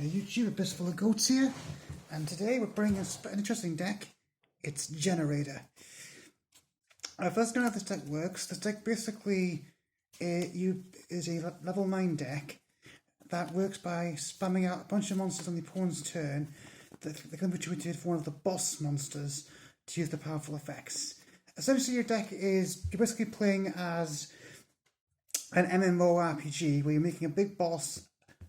Hey YouTube, a fistful of goats here, and today we're bringing an interesting deck. It's Generaider. First, know how this deck works. This deck basically is a level 9 deck that works by spamming out a bunch of monsters on the opponent's turn that can be treated for one of the boss monsters to use the powerful effects. Essentially, your deck is you're basically playing as an MMORPG where you're making a big boss,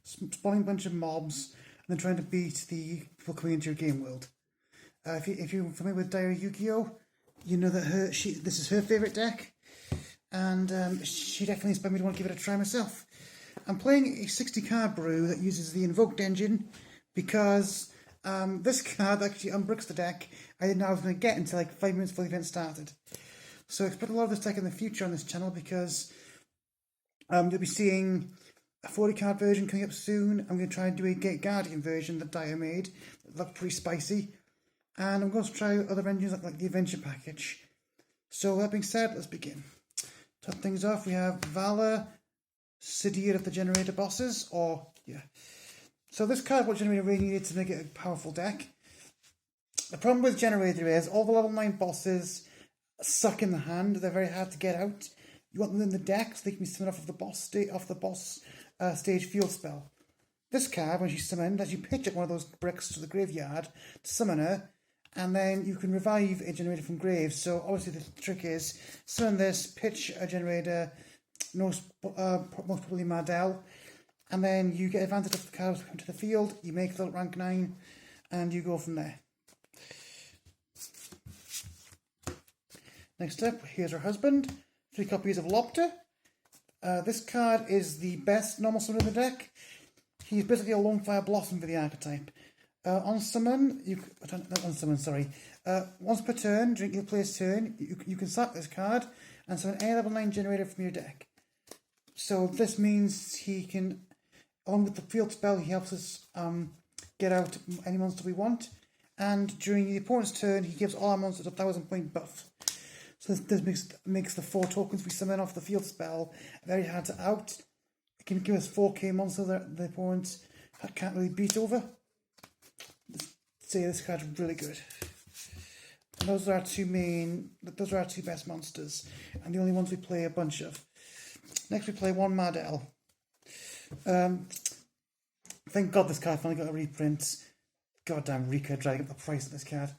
spawning a bunch of mobs, and then trying to beat the people coming into your game world. If you're familiar with Diary Yu-Gi-Oh, you know that this is her favourite deck, and she definitely inspired me to want to give it a try myself. I'm playing a 60 card brew that uses the Invoked engine because this card actually unbricks the deck I didn't know I was going to get until like 5 minutes before the event started. So expect a lot of this deck in the future on this channel because you'll be seeing a 40 card version coming up soon. I'm going to try and do a Guardian version that Dyer made. It looked pretty spicy. And I'm going to try other engines like the Adventure Package. So that being said, let's begin. To start things off, we have Valor, Sidir of the Generaider bosses, So this card, what Generaider really needed to make it a powerful deck. The problem with Generaider is all the level 9 bosses suck in the hand. They're very hard to get out. You want them in the deck so they can be summoned off the boss stage field spell. This card, when she's summoned, lets you pitch up one of those bricks to the graveyard to summon her, and then you can revive a Generaider from graves. So obviously the trick is summon this, pitch a Generaider, most probably Mardell, and then you get advantage of the cards that come to the field. You make the rank 9, and you go from there. Next up, here's her husband. 3 copies of Lobter. This card is the best normal summon in the deck. He's basically a Longfire Blossom for the archetype. Once per turn, during your player's turn, you can sack this card and summon any level 9 Generaider from your deck. So this means he can, along with the field spell, he helps us get out any monster we want. And during the opponent's turn, he gives all our monsters a 1000 point buff. So this makes the 4 tokens we summon off the field spell very hard to out. It can give us 4k monsters that the opponent can't really beat over. Let's say this card's really good. And those are our two best monsters, and the only ones we play a bunch of. Next we play one Mardell. Thank God this card finally got a reprint. Goddamn Rika dragging up the price of this card.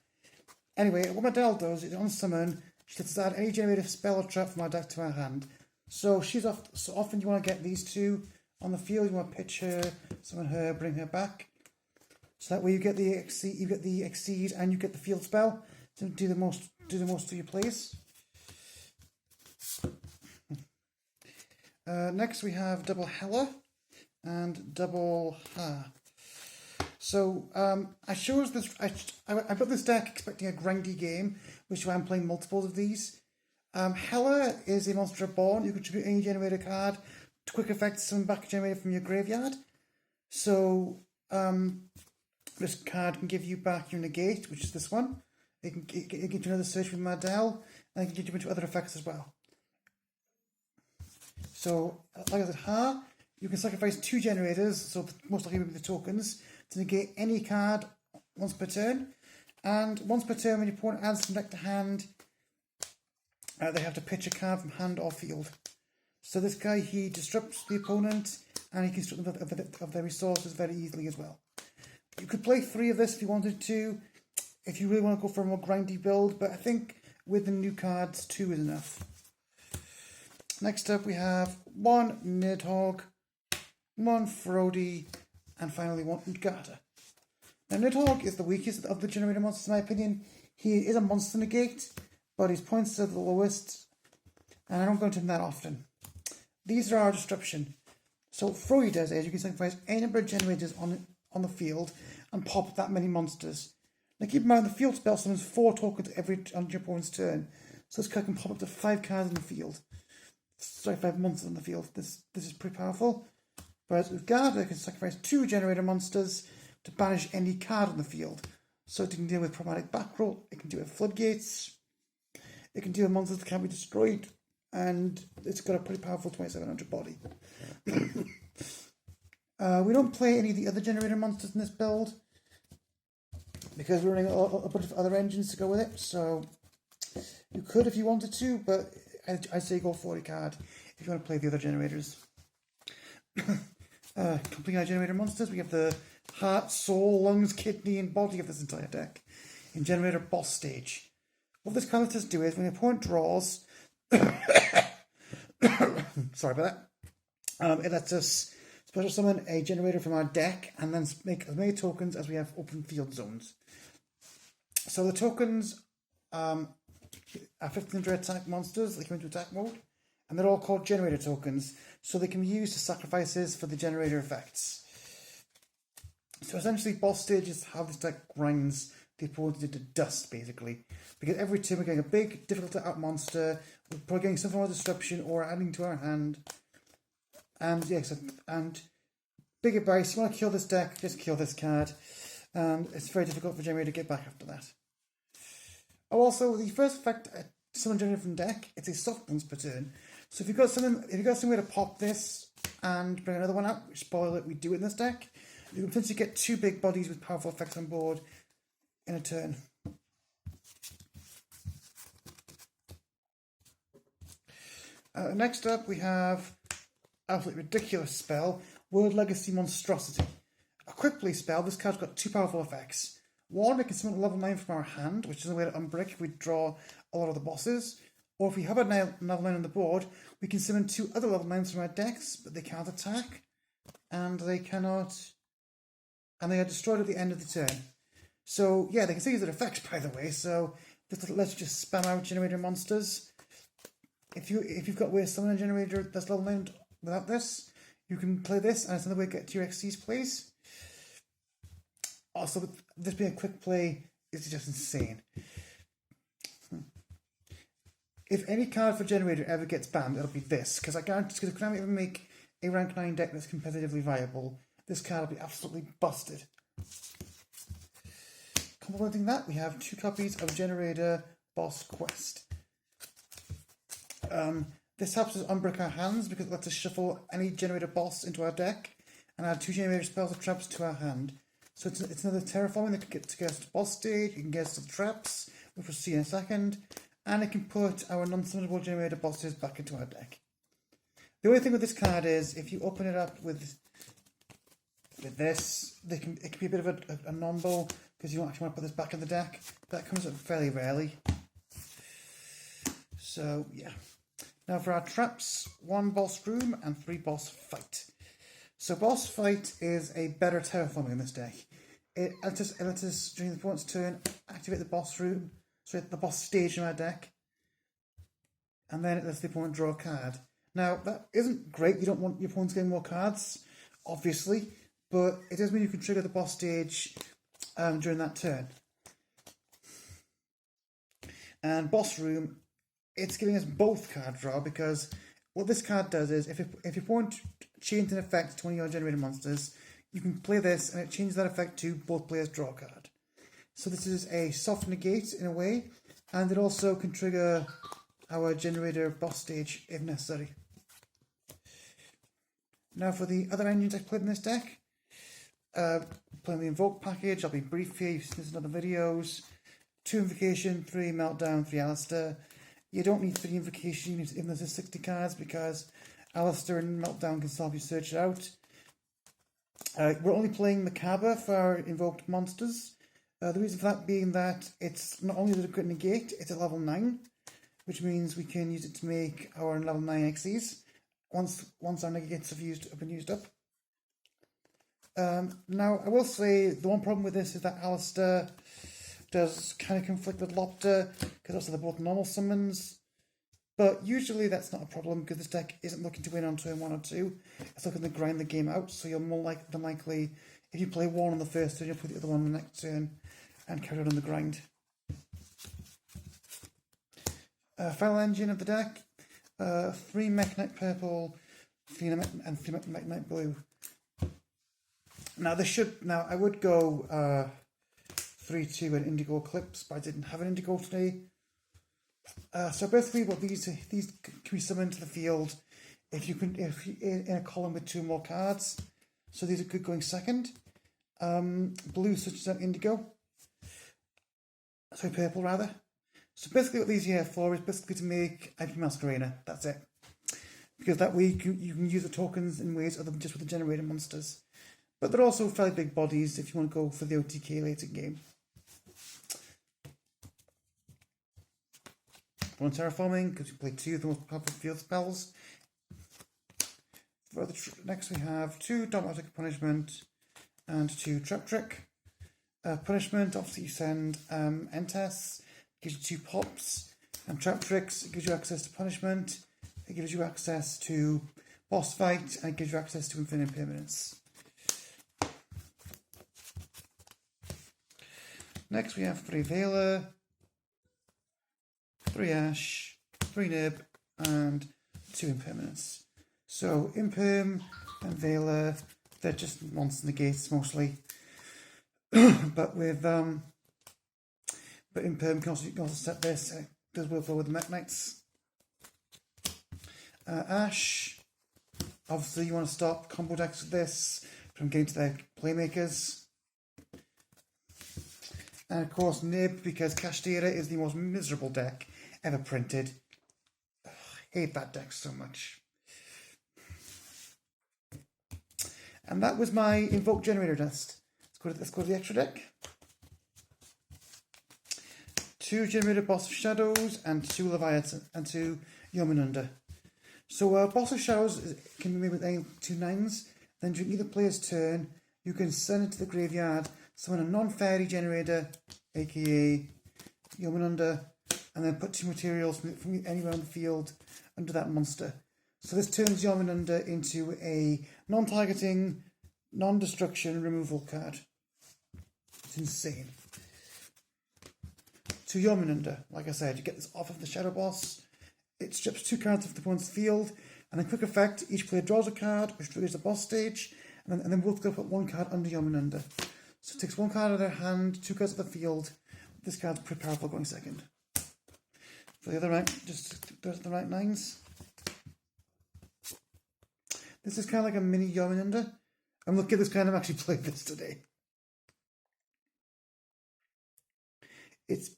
Anyway, what Mardell does is on summon, she lets us add any generated spell or trap from our deck to our hand. So she's off. So often you want to get these two on the field. You want to pitch her, summon her, bring her back. So that way you get the exceed, and you get the field spell to do the most of your plays. Next we have double Hela and double Ha. So I chose this. I built this deck expecting a grindy game, which is why I'm playing multiples of these. Hela is a monster reborn. You can contribute any Generaider card to quick effect summon back a Generaider from your graveyard. So this card can give you back your negate, which is this one. It can give you another search with Mardell, and it can give you into other effects as well. So like I said, Ha, you can sacrifice 2 Generators, so most likely will be the tokens, to negate any card once per turn. And once per turn, when your opponent adds from deck to hand, they have to pitch a card from hand or field. So this guy, he disrupts the opponent, and he can strip them of their resources very easily as well. You could play 3 of this if you wanted to, if you really want to go for a more grindy build, but I think with the new cards, 2 is enough. Next up, we have 1 Nidhogg, 1 Frody, and finally 1 Utgata. Now, Nidhogg is the weakest of the Generaider monsters, in my opinion. He is a monster negate, but his points are the lowest, and I don't go into him that often. These are our disruption. So what Frody does is you can sacrifice any number of Generators on the field and pop that many monsters. Now keep in mind the field spell summons 4 tokens on your opponent's turn, so this card can pop up to 5 cards in the field. Sorry, 5 monsters on the field. This is pretty powerful. Whereas with Garda, can sacrifice 2 Generaider monsters to banish any card on the field. So it can deal with problematic back row, it can deal with floodgates, it can deal with monsters that can't be destroyed, and it's got a pretty powerful 2700 body. We don't play any of the other Generator monsters in this build because we're running a bunch of other engines to go with it. So you could if you wanted to, but I'd say go 40 card if you want to play the other Generators. Completing our Generator monsters, we have the heart, soul, lungs, kidney, and body of this entire deck in Generator boss stage. What this card lets us do is when the opponent draws, sorry about that, it lets us special summon a Generator from our deck and then make as many tokens as we have open field zones. So the tokens are 1500 attack monsters. They come into attack mode, and they're all called Generator tokens, so they can be used as sacrifices for the Generator effects. So essentially, boss stage is how this deck grinds the opponent into dust, basically. Because every turn we're getting a big, difficult to out monster, we're probably getting some form of disruption or adding to our hand. And yes, and big advice, you want to kill this deck, just kill this card. And it's very difficult for Generator to get back after that. Oh, also, the first effect summon Generator from deck, it's a soft once per turn. So if you've got some way to pop this and bring another one out, which spoiler we do in this deck, you can potentially get 2 big bodies with powerful effects on board in a turn. Next up we have absolutely ridiculous spell, World Legacy Monstrosity. A quick play spell, this card's got 2 powerful effects. One, we can summon a level 9 from our hand, which is a way to unbrick if we draw a lot of the bosses. Or if we have another 9 on the board, we can summon 2 other level 9s from our decks, but they can't attack. And they are destroyed at the end of the turn. So yeah, they can still use their effects, by the way, so this lets you just spam out Generator monsters. If you've got a way to summon a Generator that's level 9 without this, you can play this, and it's another way to get to your XC's place. Also, this being a quick play is just insane. If any card for Generator ever gets banned, it'll be this, because I guarantee, because if I ever make a rank 9 deck that's competitively viable, this card will be absolutely busted. Complementing that, we have 2 copies of Generator Boss Quest. This helps us unbrick our hands because it lets us shuffle any Generator boss into our deck and add 2 Generator spells or traps to our hand. So it's another terraforming that can get us to boss stage, it can get us to the traps, which we'll see in a second, and it can put our non-summonable Generator bosses back into our deck. The only thing with this card is if you open it up with this, it can be a bit of a non-bow because you don't actually want to put this back in the deck. That comes up fairly rarely. So yeah. Now for our traps, 1 boss room and 3 boss fight. So boss fight is a better terraforming in this deck. It lets us during the opponent's turn activate the boss room, so the boss stage in our deck, and then it lets the opponent draw a card. Now that isn't great. You don't want your opponents getting more cards, obviously, but it does mean you can trigger the boss stage during that turn. And boss room, it's giving us both card draw because what this card does is if your opponent changes an effect to one of your Generator monsters, you can play this and it changes that effect to both players draw a card. So this is a soft negate in a way, and it also can trigger our Generator boss stage if necessary. Now for the other engines I played in this deck, playing the Invoked package, I'll be brief here, you've seen this in other videos. 2 Invocation, 3 Meltdown, 3 Alistair. You don't need 3 Invocation even though there's 60 cards because Alistair and Meltdown can help you search it out. We're only playing Macabre for our Invoked monsters. The reason for that being that it's not only does it crit negate, it's at level 9, which means we can use it to make our level 9 XCs once our negates have been used up. Now, I will say the one problem with this is that Alistair does kind of conflict with Lopter because also they're both normal summons. But usually that's not a problem because this deck isn't looking to win on turn 1 or 2. It's looking to grind the game out, so you're more than likely, if you play one on the first turn, you'll play the other one on the next turn and carry on the grind. Final engine of the deck, 3 Mekk Knight Purple, 3 Mekk Knight Blue. Now I would go 3-2 and Indigo Eclipse, but I didn't have an Indigo today. So basically what these can be summoned to the field if in a column with 2 more cards. So these are good going second. Blue switches out indigo. Sorry, purple rather. So basically what these are here for is basically to make IP Masquerader. That's it. Because that way you can use the tokens in ways other than just with the Generaider monsters. But they're also fairly big bodies if you want to go for the OTK later game. One terraforming, because you play 2 of the most powerful field spells. For the next we have 2 Dogmatic Punishment and 2 Trap Trick. Punishment, obviously you send Entes, gives you 2 pops, and Trap Tricks, it gives you access to punishment, it gives you access to boss fight, and it gives you access to infinite impermanence. Next we have 3 Veiler, 3 Ash, 3 Nib, and 2 Impermanence. So Imperm and Veiler, they're just monster negates mostly. But with Imperm you can also set this, it does work well with the Mekk Knights. Ash, obviously you want to stop combo decks with this from getting to their playmakers. And of course Nib, because Generaider is the most miserable deck ever printed. Ugh, I hate that deck so much. And that was my Invoked Generaider list. Let's go to the extra deck. 2 Generaider Boss of Shadows and 2 Leviathan and 2 Yomununda. So Boss of Shadows can be made with any 2 9s. Then during either player's turn, you can send it to the graveyard, summon a non-fairy Generaider, aka Yomununda, and then put 2 materials from anywhere on the field under that monster. So this turns Yomununda into a non-targeting, non-destruction removal card. It's insane. To Yomununda, like I said, you get this off of the Shadow Boss. It strips 2 cards off the opponent's field, and then quick effect, each player draws a card, which triggers the boss stage, and then both go put 1 card under Yomununda. So it takes 1 card out of their hand, 2 cards of the field. This card's pretty powerful going second. For the other right, just does the right 9s. This is kind of like a mini Yomununda. I'm lucky this kind of actually played this today. It's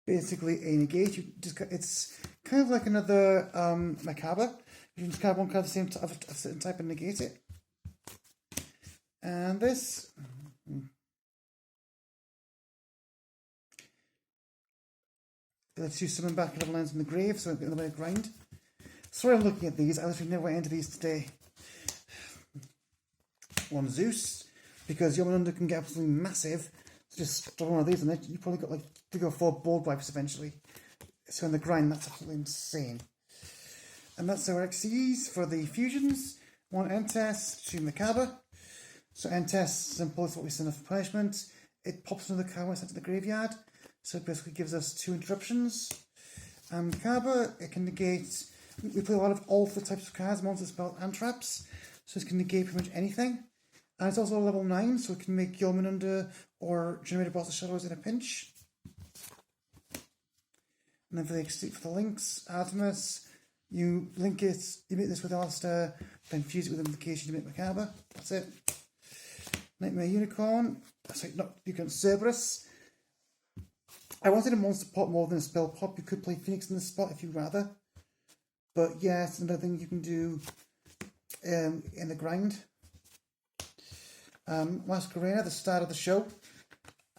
basically a negate. It's kind of like another Macabre. You can discard 1 card of the same of a certain type and negate it. And this. Let's use summon back a couple lines from the grave, so I'm getting a bit of grind. Sorry I'm looking at these, I literally never went into these today. 1 Zeus, because Yomununda can get absolutely massive. So just drop 1 of these and you probably got like 3 or 4 board wipes eventually. So in the grind, that's absolutely insane. And that's our XCs for the fusions. 1 Entes, 2 Macabre. So Entes, simple, is what we send off for punishment. It pops another card when it's sent to the graveyard. So it basically gives us 2 interruptions. Macabre, it can negate. We play a lot of all 4 types of cards, monsters, spells, and traps. So it can negate pretty much anything. And it's also a level 9, so it can make Yomununda or Generaider Boss of Shadows in a pinch. And then for the links, Artemis, you link it, you make this with Alistair, then fuse it with Invocation to make Macabre. That's it. Nightmare Unicorn, sorry, not Unicorn, Cerberus. I wanted a monster pot more than a spell pot. You could play Phoenix in this spot if you'd rather. But yeah, it's another thing you can do in the grind. Masquerader, the start of the show.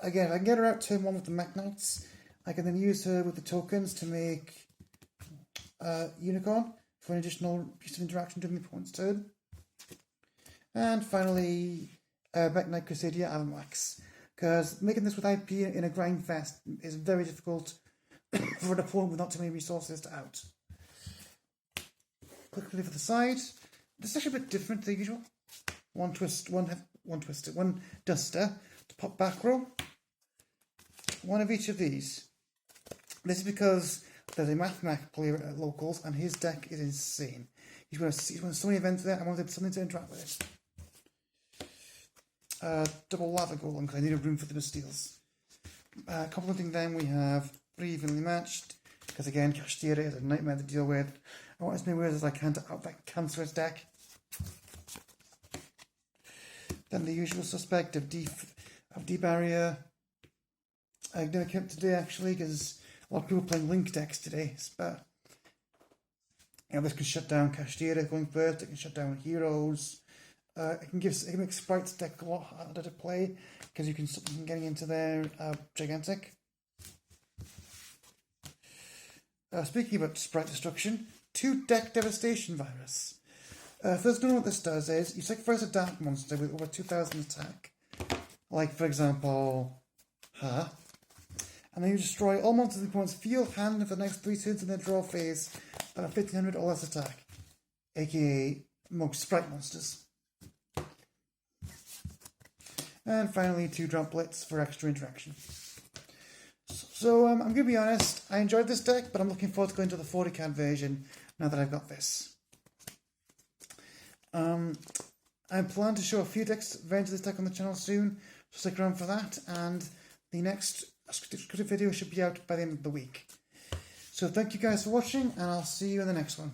Again, if I can get her out turn 1 with the Mekk Knights, I can then use her with the tokens to make Unicorn for an additional piece of interaction during the opponent's turn. And finally, Mekk Knight Crusadia Avamax. Because making this with IP in a grind fest is very difficult for an opponent with not too many resources to out. Quickly for the side. This is actually a bit different than the usual. One duster to pop back row. 1 of each of these. This is because there's a Mac player at locals and his deck is insane. He's got so many events there. I wanted something to interact with it. Double lava golem because I need a room for the Bastiles. Complementing them, we have 3 evenly matched because again, Generaider is a nightmare to deal with. I want as many ways as I can to out that cancerous deck. Then the usual suspect of D barrier. I never kept today actually because a lot of people playing Link decks today. But this can shut down Cashiera going first. It can shut down heroes. It can make Sprite's deck a lot harder to play because you can stop them getting into their gigantic. Speaking about Sprite destruction, 2 deck devastation virus. First one, what this does is you sacrifice a dark monster with over 2000 attack, like for example, her, and then you destroy all monsters in the opponent's field hand for the next 3 turns in their draw phase at a 1500 or less attack, aka most Sprite monsters. And finally, 2 droplets for extra interaction. So I'm going to be honest, I enjoyed this deck, but I'm looking forward to going to the 40 card version now that I've got this. I plan to show a few decks versions of this deck on the channel soon, so stick around for that, and the next scripted video should be out by the end of the week. So thank you guys for watching, and I'll see you in the next one.